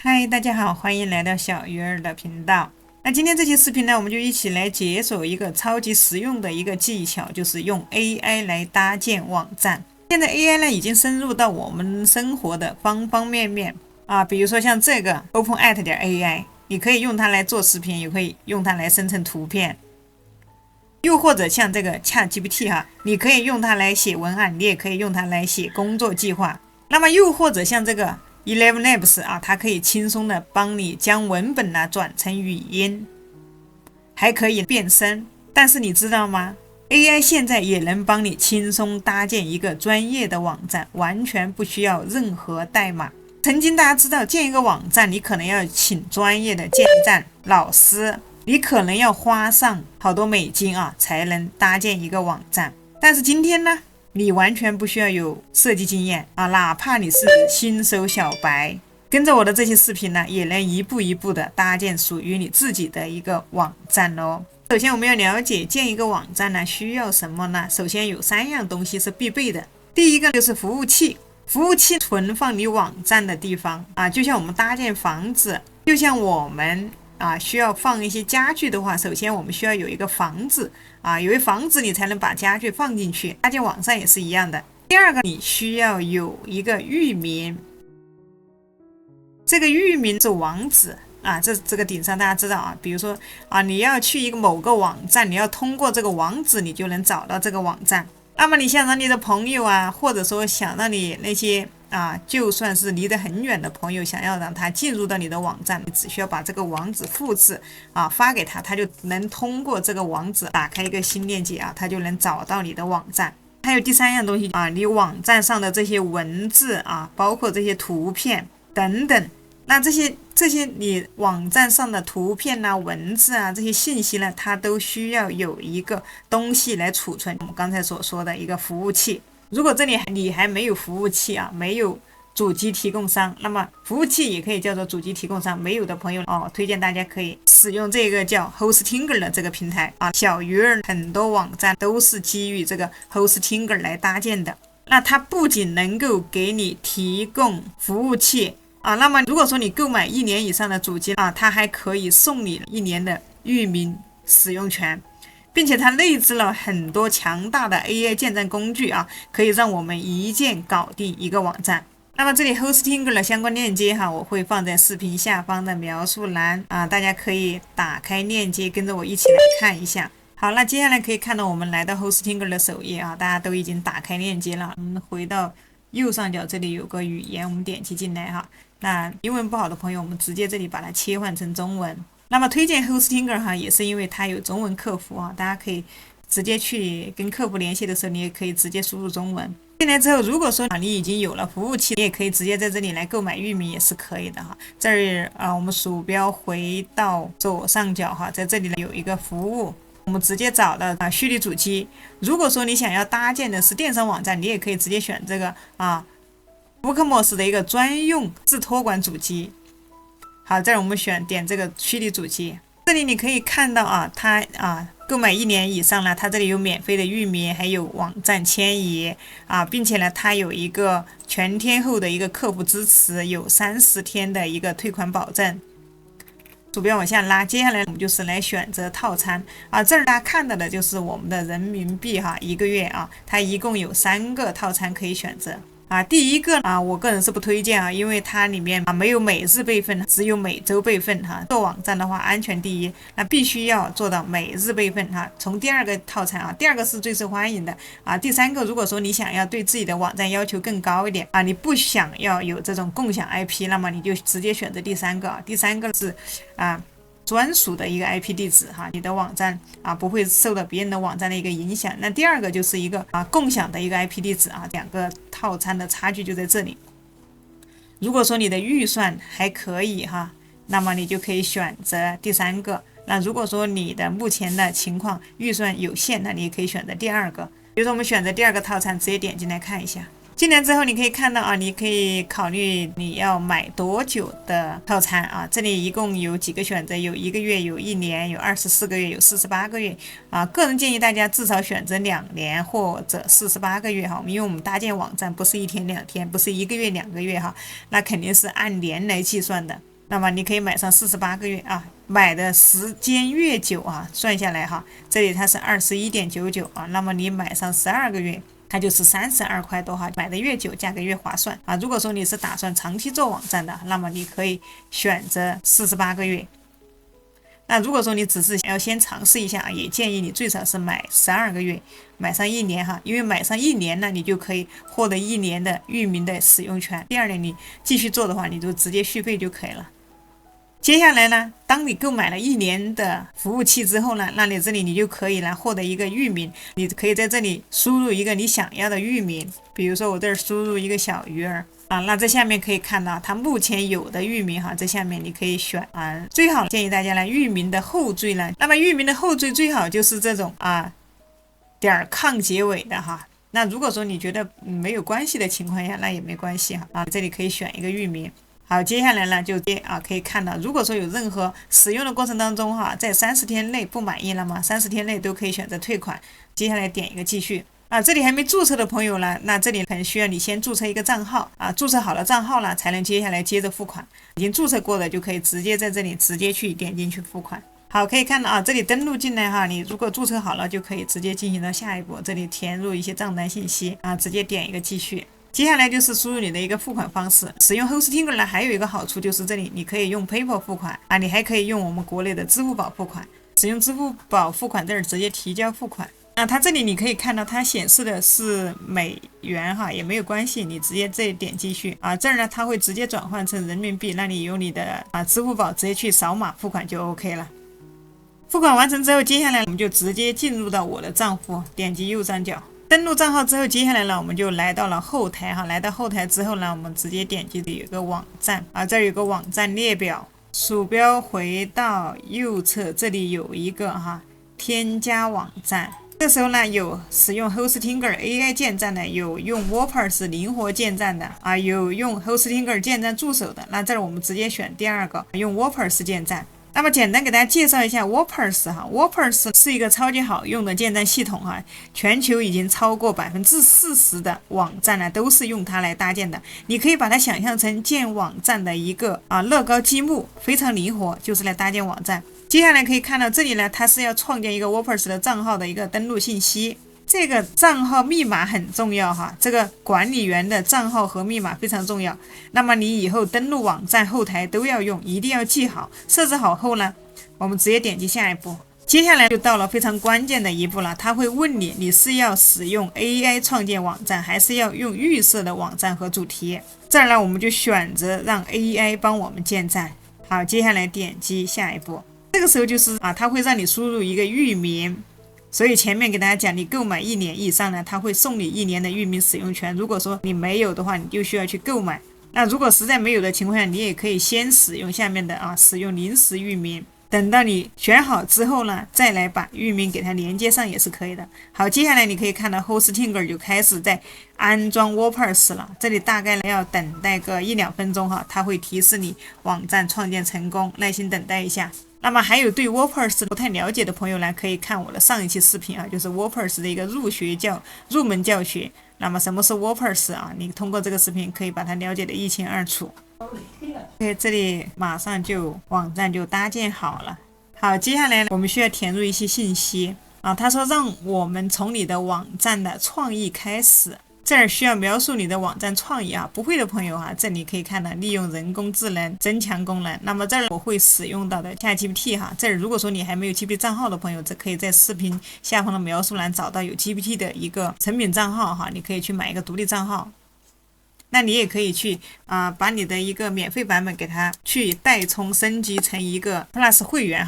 嗨，大家好，欢迎来到小鱼儿的频道。那今天这期视频呢，我们就一起来解锁一个超级实用的一个技巧，就是用 AI 来搭建网站。现在 AI 呢已经深入到我们生活的方方面面啊，比如说像这个 OpenArt.ai，你可以用它来做视频，也可以用它来生成图片。又或者像这个 ChatGPT 哈，你可以用它来写文案，你也可以用它来写工作计划。那么又或者像这个 ElevenLabs 啊，它可以轻松的帮你将文本转成语音，还可以变声。但是你知道吗？AI 现在也能帮你轻松搭建一个专业的网站，完全不需要任何代码。曾经大家知道建一个网站，你可能要请专业的建站老师，你可能要花上好多美金啊，才能搭建一个网站。但是今天呢，你完全不需要有设计经验啊，哪怕你是新手小白，跟着我的这些视频呢，也能一步一步的搭建属于你自己的一个网站哦。首先我们要了解建一个网站呢需要什么呢？首先有3样东西是必备的。第一个就是服务器，服务器存放你网站的地方啊，就像我们搭建房子，就像我们需要放一些家具的话，首先我们需要有一个房子啊，有一房子你才能把家具放进去。搭建网站也是一样的。第二个，你需要有一个域名，这个域名是网址啊，这个顶上大家知道啊，比如说你要去一个某个网站，你要通过这个网址，你就能找到这个网站。那么你想让你的朋友或者说想让你那些就算是离得很远的朋友，想要让他进入到你的网站，你只需要把这个网址复制发给他，他就能通过这个网址打开一个新链接他就能找到你的网站。还有第3样东西你网站上的这些文字包括这些图片等等，那这些你网站上的图片文字这些信息呢，它都需要有一个东西来储存。我们刚才所说的一个服务器，如果这里你还没有服务器没有主机提供商，那么服务器也可以叫做主机提供商。没有的朋友推荐大家可以使用这个叫 Hostinger 的这个平台小鱼儿很多网站都是基于这个 Hostinger 来搭建的。那它不仅能够给你提供服务器那么如果说你购买1年以上的主机它还可以送你1年的域名使用权，并且它内置了很多强大的 AI 建站工具可以让我们一键搞定一个网站。那么这里 Hostinger 的相关链接我会放在视频下方的描述栏大家可以打开链接跟着我一起来看一下。好，那接下来可以看到我们来到 Hostinger 的首页大家都已经打开链接了。我们回到右上角这里有个语言，我们点击进来那英文不好的朋友，我们直接这里把它切换成中文。那么推荐 Hostinger 也是因为它有中文客服大家可以直接去跟客服联系的时候，你也可以直接输入中文。进来之后，如果说你已经有了服务器，你也可以直接在这里来购买域名也是可以的这儿我们鼠标回到左上角在这里有一个服务，我们直接找到虚拟主机。如果说你想要搭建的是电商网站，你也可以直接选这个Bookmos 的一个专用自托管主机。好，这儿我们点这个虚拟主机，这里你可以看到它购买1年以上了，它这里有免费的域名，还有网站迁移并且呢，它有一个全天候的一个客服支持，有30天的一个退款保证。鼠标往下拉，接下来我们就是来选择套餐这儿大家看到的就是我们的人民币1个月它一共有3个套餐可以选择。第一个我个人是不推荐因为它里面没有每日备份，只有每周备份做网站的话，安全第一，那必须要做到每日备份从第2个套餐第2个是最受欢迎的第3个，如果说你想要对自己的网站要求更高一点你不想要有这种共享 IP， 那么你就直接选择第3个第3个是专属的一个 IP 地址你的网站不会受到别人的网站的一个影响。那第2个就是一个共享的一个 IP 地址2个套餐的差距就在这里。如果说你的预算还可以那么你就可以选择第3个。那如果说你的目前的情况预算有限，那你也可以选择第2个。比如说我们选择第2个套餐，直接点进来看一下。进来之后你可以看到你可以考虑你要买多久的套餐这里一共有几个选择，有1个月，有1年，有24个月，有48个月个人建议大家至少选择2年或者48个月因为我们搭建网站不是1天2天，不是1个月2个月那肯定是按年来计算的。那么你可以买上48个月啊，买的时间越久啊，算下来哈，这里它是21.99啊，那么你买上12个月，它就是32块多哈，买的越久价格越划算啊。如果说你是打算长期做网站的，那么你可以选择48个月。那如果说你只是要先尝试一下，也建议你最少是买12个月，买上1年哈，因为买上1年呢，你就可以获得1年的域名的使用权。第二年你继续做的话，你就直接续费就可以了。接下来呢，当你购买了1年的服务器之后呢，那你这里你就可以来获得一个域名，你可以在这里输入一个你想要的域名，比如说我这儿输入一个小鱼儿啊，那这下面可以看到它目前有的域名哈，这下面你可以选啊，最好建议大家呢域名的后缀呢，那么域名的后缀最好就是这种啊.com结尾的哈。那如果说你觉得没有关系的情况下，那也没关系哈啊，这里可以选一个域名。好，接下来呢就可以看到，如果说有任何使用的过程当中哈，在30天内不满意了吗？30天内都可以选择退款。接下来点一个继续啊，这里还没注册的朋友呢，那这里可能需要你先注册一个账号啊，注册好了账号了才能接下来接着付款。已经注册过的就可以直接在这里直接去点进去付款。好，可以看到啊，这里登录进来哈，你如果注册好了就可以直接进行到下一步，这里填入一些账单信息啊，直接点一个继续。接下来就是输入你的一个付款方式。使用 Hostingo 呢，还有一个好处就是这里你可以用 PayPal 付款啊，你还可以用我们国内的支付宝付款。使用支付宝付款这儿直接提交付款。那它这里你可以看到它显示的是美元哈，也没有关系，你直接这点继续啊，这儿呢它会直接转换成人民币，那你用你的支付宝直接去扫码付款就 OK 了。付款完成之后，接下来我们就直接进入到我的账户，点击右上角。登录账号之后，接下来呢，我们就来到了后台哈。来到后台之后呢，我们直接点击有个网站啊，这儿有个网站列表，鼠标回到右侧，这里有一个添加网站。这时候呢，有使用 Hostinger AI 建站的，有用 WordPress 灵活建站的啊，有用 Hostinger 建站助手的。那这儿我们直接选第二个，用 WordPress 建站。那么简单给大家介绍一下 WordPress 哈 ，WordPress 是一个超级好用的建站系统哈，全球已经超过40%的网站呢都是用它来搭建的。你可以把它想象成建网站的一个乐高积木，非常灵活，就是来搭建网站。接下来可以看到这里呢，它是要创建一个 WordPress 的账号的一个登录信息。这个账号密码很重要哈，这个管理员的账号和密码非常重要。那么你以后登录网站后台都要用，一定要记好。设置好后呢，我们直接点击下一步。接下来就到了非常关键的一步了，他会问你，你是要使用 AI 创建网站，还是要用预设的网站和主题？这儿呢，我们就选择让 AI 帮我们建站。好，接下来点击下一步。这个时候就是它会让你输入一个域名。所以前面给大家讲，你购买1年以上呢，它会送你1年的域名使用权。如果说你没有的话，你就需要去购买。那如果实在没有的情况下，你也可以先使用下面的使用临时域名。等到你选好之后呢，再来把域名给它连接上也是可以的。好，接下来你可以看到 Hostinger 就开始在安装 WordPress 了。这里大概要等待个1-2分钟哈，它会提示你网站创建成功，耐心等待一下。那么还有对 WordPress 不太了解的朋友呢，可以看我的上一期视频就是 WordPress 的一个入门教学。那么什么是 WordPress 你通过这个视频可以把它了解得一清二楚。OK， 这里马上就网站就搭建好了。好，接下来我们需要填入一些信息他说让我们从你的网站的创意开始。这儿需要描述你的网站创意不会的朋友这里可以看到利用人工智能增强功能。那么这儿我会使用到的 ChatGPT 这儿如果说你还没有 GPT 账号的朋友，这可以在视频下方的描述栏找到有 GPT 的一个成品账号你可以去买一个独立账号。那你也可以去把你的一个免费版本给它去代充升级成一个 Plus 会员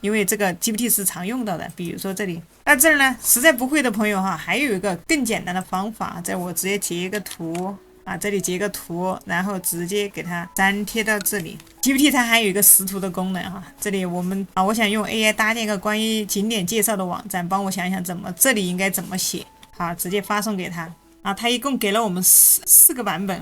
因为这个 GPT 是常用到的。比如说这里，那这儿呢，实在不会的朋友还有一个更简单的方法，这我直接截一个图这里截个图，然后直接给它粘贴到这里。GPT 它还有一个识图的功能这里我们我想用 AI 搭建一个关于景点介绍的网站，帮我想想这里应该怎么写。好，直接发送给他它一共给了我们四个版本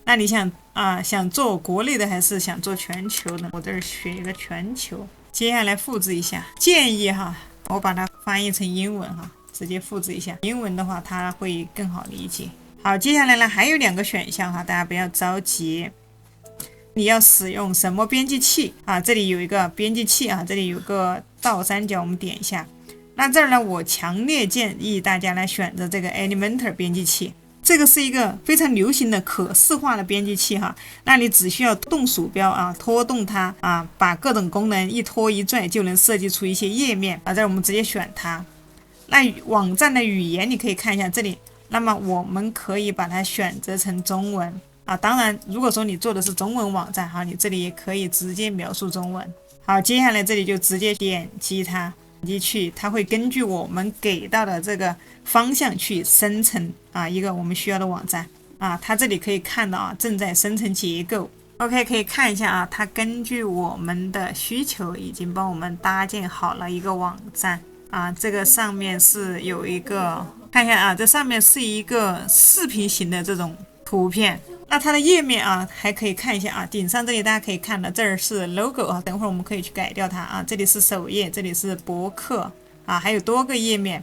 那你想想做国内的还是想做全球的？我这儿选一个全球。接下来复制一下，建议我把它翻译成英文直接复制一下。英文的话它会更好理解。好，接下来呢还有2个选项大家不要着急。你要使用什么编辑器啊？这里有一个编辑器啊，这里有个倒三角，我们点一下。那这儿呢，我强烈建议大家来选择这个 Elementor 编辑器。这个是一个非常流行的可视化的编辑器哈，那你只需要动鼠标啊，拖动它啊，把各种功能一拖一拽，就能设计出一些页面啊。这儿我们直接选它。那网站的语言你可以看一下这里，那么我们可以把它选择成中文啊。当然，如果说你做的是中文网站哈，你这里也可以直接描述中文。好，接下来这里就直接点击它。进去，它会根据我们给到的这个方向去生成啊一个我们需要的网站啊。它这里可以看到啊，正在生成结构。OK， 可以看一下啊，它根据我们的需求已经帮我们搭建好了一个网站啊。这个上面是有一个，看一下啊，这上面是一个视频型的这种图片。那它的页面啊，还可以看一下啊，顶上这里大家可以看到，这儿是 logo 啊，等会儿我们可以去改掉它啊。这里是首页，这里是博客啊，还有多个页面，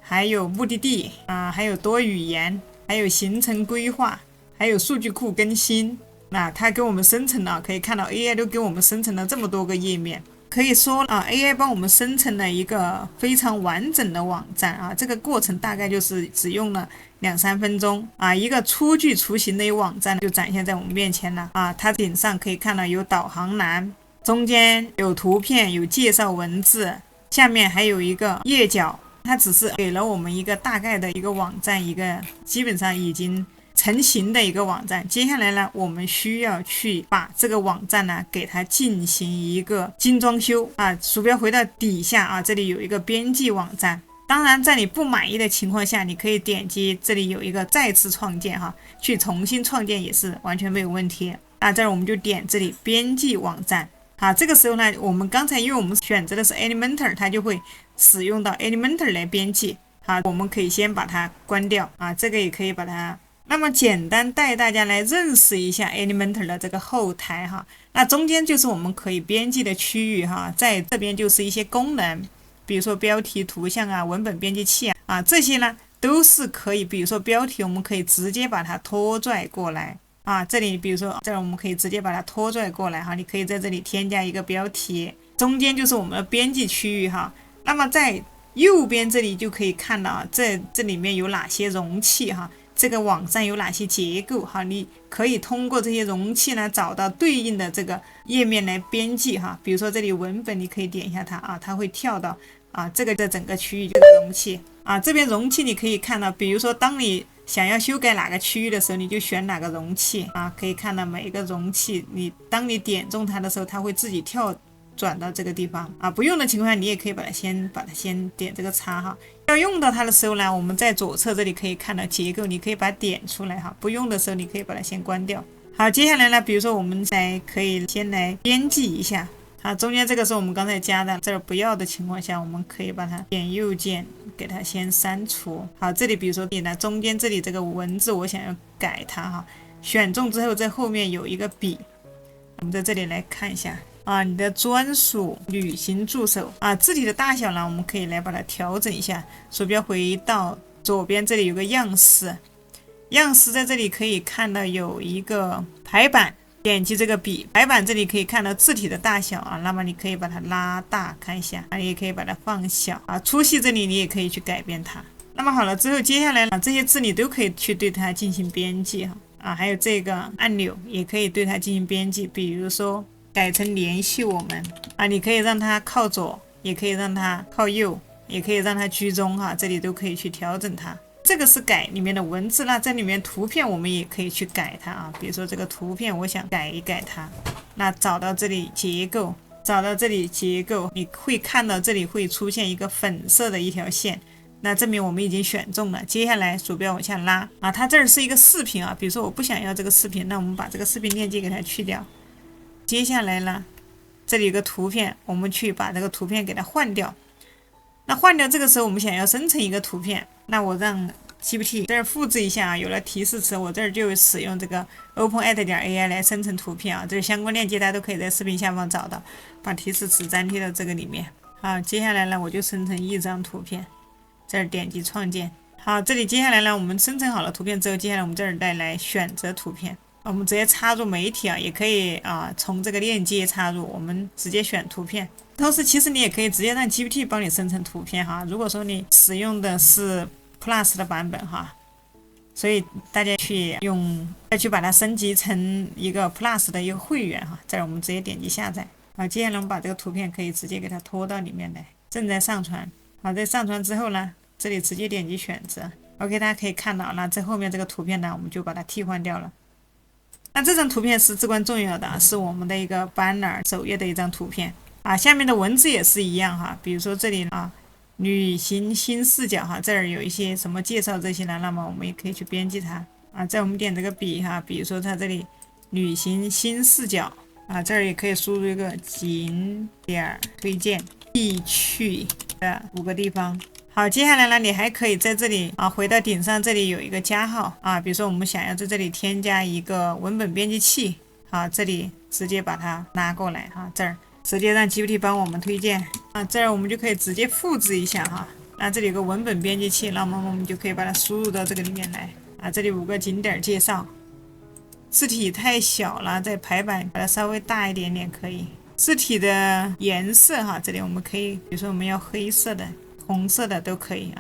还有目的地啊，还有多语言，还有行程规划，还有数据库更新。那它给我们生成了，可以看到 AI 都给我们生成了这么多个页面。可以说啊 ，AI 帮我们生成了一个非常完整的网站啊，这个过程大概就是只用了2-3分钟啊，一个初具雏形的一个网站就展现在我们面前了啊。它顶上可以看到有导航栏，中间有图片，有介绍文字，下面还有一个页脚，它只是给了我们一个大概的一个网站，一个基本上已经成型的一个网站。接下来呢，我们需要去把这个网站呢给它进行一个精装修啊。鼠标回到底下啊，这里有一个编辑网站。当然，在你不满意的情况下，你可以点击这里有一个再次创建哈，去重新创建也是完全没有问题。那这儿我们就点这里编辑网站。好，这个时候呢，我们刚才因为我们选择的是 Elementor， 它就会使用到 Elementor 来编辑。好，我们可以先把它关掉啊，这个也可以把它。那么简单带大家来认识一下 Elementor 的这个后台哈。那中间就是我们可以编辑的区域哈，在这边就是一些功能，比如说标题、图像啊、文本编辑器啊，这些呢都是可以。比如说标题，我们可以直接把它拖拽过来啊。这里比如说这儿我们可以直接把它拖拽过来哈，你可以在这里添加一个标题，中间就是我们的编辑区域哈。那么在右边这里就可以看到啊，这里面有哪些容器哈。这个网站有哪些结构哈？你可以通过这些容器呢，找到对应的这个页面来编辑哈。比如说这里文本，你可以点一下它啊，它会跳到啊这个的整个区域就是容器啊。这边容器你可以看到，比如说当你想要修改哪个区域的时候，你就选哪个容器啊。可以看到每一个容器，当你点中它的时候，它会自己转到这个地方啊。不用的情况下，你也可以把它先点这个叉哈。要用到它的时候呢，我们在左侧这里可以看到结构，你可以把它点出来哈。不用的时候，你可以把它先关掉。好，接下来呢，比如说我们可以先来编辑一下。好，中间这个是我们刚才加的，这儿不要的情况下，我们可以把它点右键给它先删除。好，这里比如说你呢，中间这里这个文字我想要改它哈，选中之后在后面有一个笔，我们在这里来看一下。啊，你的专属旅行助手啊，字体的大小呢，我们可以来把它调整一下。鼠标回到左边，这里有个样式，样式在这里可以看到有一个排版，点击这个笔排版，这里可以看到字体的大小啊，那么你可以把它拉大看一下啊，也可以把它放小啊，粗细这里你也可以去改变它。那么好了之后，接下来呢，这些字你都可以去对它进行编辑哈啊，还有这个按钮也可以对它进行编辑，比如说。改成联系我们啊，你可以让它靠左，也可以让它靠右，也可以让它居中哈，这里都可以去调整它。这个是改里面的文字，那在里面图片我们也可以去改它啊。比如说这个图片，我想改一改它，那找到这里结构，你会看到这里会出现一个粉色的一条线，那证明我们已经选中了。接下来鼠标往下拉啊，它这儿是一个视频啊，比如说我不想要这个视频，那我们把这个视频链接给它去掉。接下来呢，这里有个图片，我们去把这个图片给它换掉。那换掉这个时候，我们想要生成一个图片，那我让 GPT 这儿复制一下啊，有了提示词，我这儿就使用这个 openat.ai 来生成图片啊。这相关链接大家都可以在视频下方找到，把提示词粘贴到这个里面。好，接下来呢，我就生成一张图片，这儿点击创建。好，这里接下来呢，我们生成好了图片之后，接下来我们这儿再来选择图片。我们直接插入媒体啊，也可以从这个链接插入，我们直接选图片。同时，其实你也可以直接让 GPT 帮你生成图片哈。如果说你使用的是 Plus 的版本哈，所以大家再去把它升级成一个 Plus 的一个会员哈。这儿我们直接点击下载。接下来我们把这个图片可以直接给它拖到里面来，正在上传。在上传之后呢，这里直接点击选择。OK， 大家可以看到，那这后面这个图片呢，我们就把它替换掉了。那这张图片是至关重要的，是我们的一个 banner 首页的一张图片下面的文字也是一样哈，比如说这里旅行新视角哈，这儿有一些什么介绍这些呢，那么我们也可以去编辑它在我们点这个笔哈，比如说它这里旅行新视角这儿也可以输入一个景点推荐必去的5个地方。好，接下来呢，你还可以在这里回到顶上，这里有一个加号比如说我们想要在这里添加一个文本编辑器这里直接把它拉过来这儿直接让 GPT 帮我们推荐这儿我们就可以直接复制一下那这里有个文本编辑器，那么我们就可以把它输入到这个里面来这里5个景点介绍，字体太小了，在排版把它稍微大一点点可以。字体的颜色这里我们可以，比如说我们要黑色的、红色的都可以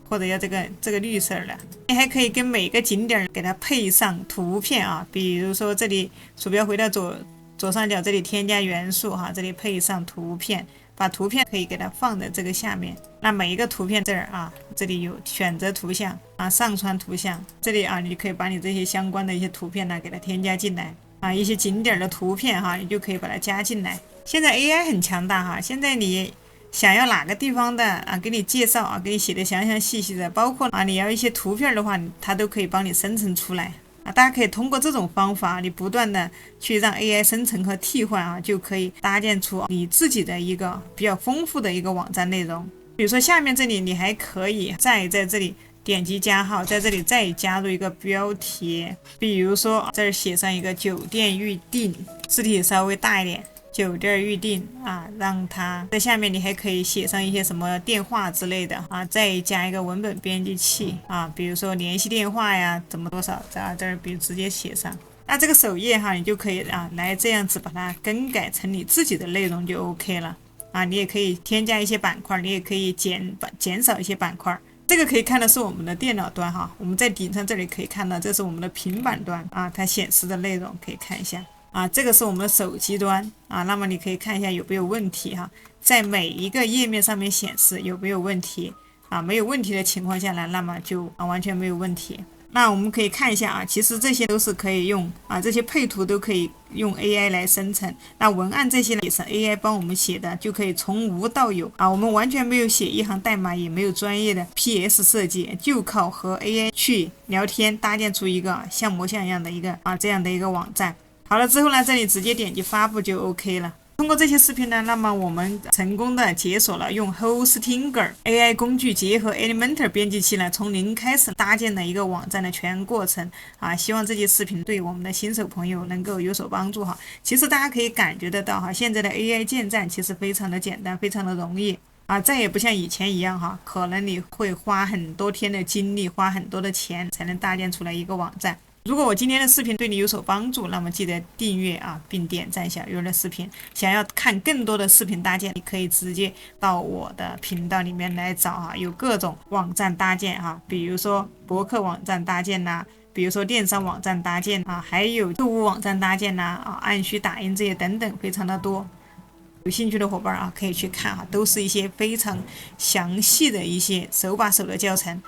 或者要这个绿色的。你还可以跟每个景点给它配上图片比如说这里鼠标回到左上角，这里添加元素这里配上图片，把图片可以给它放在这个下面。那每一个图片这儿这里有选择图像上传图像，这里你可以把你这些相关的一些图片呢给它添加进来一些景点的图片你就可以把它加进来。现在 AI 很强大现在你想要哪个地方的给你介绍给你写的详详细细的，包括你要一些图片的话，它都可以帮你生成出来大家可以通过这种方法，你不断的去让 AI 生成和替换就可以搭建出你自己的一个比较丰富的一个网站内容。比如说下面这里你还可以再在这里点击加号，在这里再加入一个标题，比如说这儿写上一个酒店预订，字体稍微大一点，酒店预订让它在下面你还可以写上一些什么电话之类的再加一个文本编辑器比如说联系电话呀，怎么多少这儿比如直接写上。那这个首页你就可以来这样子把它更改成你自己的内容就 OK 了你也可以添加一些板块，你也可以减少一些板块。这个可以看的是我们的电脑端我们在顶上这里可以看到，这是我们的平板端它显示的内容可以看一下这个是我们的手机端那么你可以看一下有没有问题在每一个页面上面显示有没有问题没有问题的情况下呢，那么就完全没有问题。那我们可以看一下其实这些都是可以用这些配图都可以用 AI 来生成。那文案这些呢也是 AI 帮我们写的，就可以从无到有我们完全没有写一行代码，也没有专业的 PS 设计，就靠和 AI 去聊天搭建出一个像模像样的一个这样的一个网站。好了之后呢，这里直接点击发布就 OK 了。通过这些视频呢，那么我们成功的解锁了用 Hostinger AI 工具结合 Elementor 编辑器呢，从零开始搭建的一个网站的全过程希望这些视频对我们的新手朋友能够有所帮助其实大家可以感觉得到现在的 AI 建站其实非常的简单，非常的容易再也不像以前一样可能你会花很多天的精力，花很多的钱才能搭建出来一个网站。如果我今天的视频对你有所帮助，那么记得订阅并点赞小鱼儿的视频。想要看更多的视频搭建，你可以直接到我的频道里面来找有各种网站搭建比如说博客网站搭建比如说电商网站搭建还有购物网站搭建按需打印这些等等，非常的多。有兴趣的伙伴可以去看都是一些非常详细的一些手把手的教程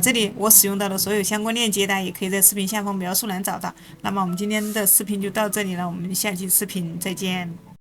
这里我使用到的所有相关链接，大家也可以在视频下方描述栏找到。那么我们今天的视频就到这里了，我们下期视频再见。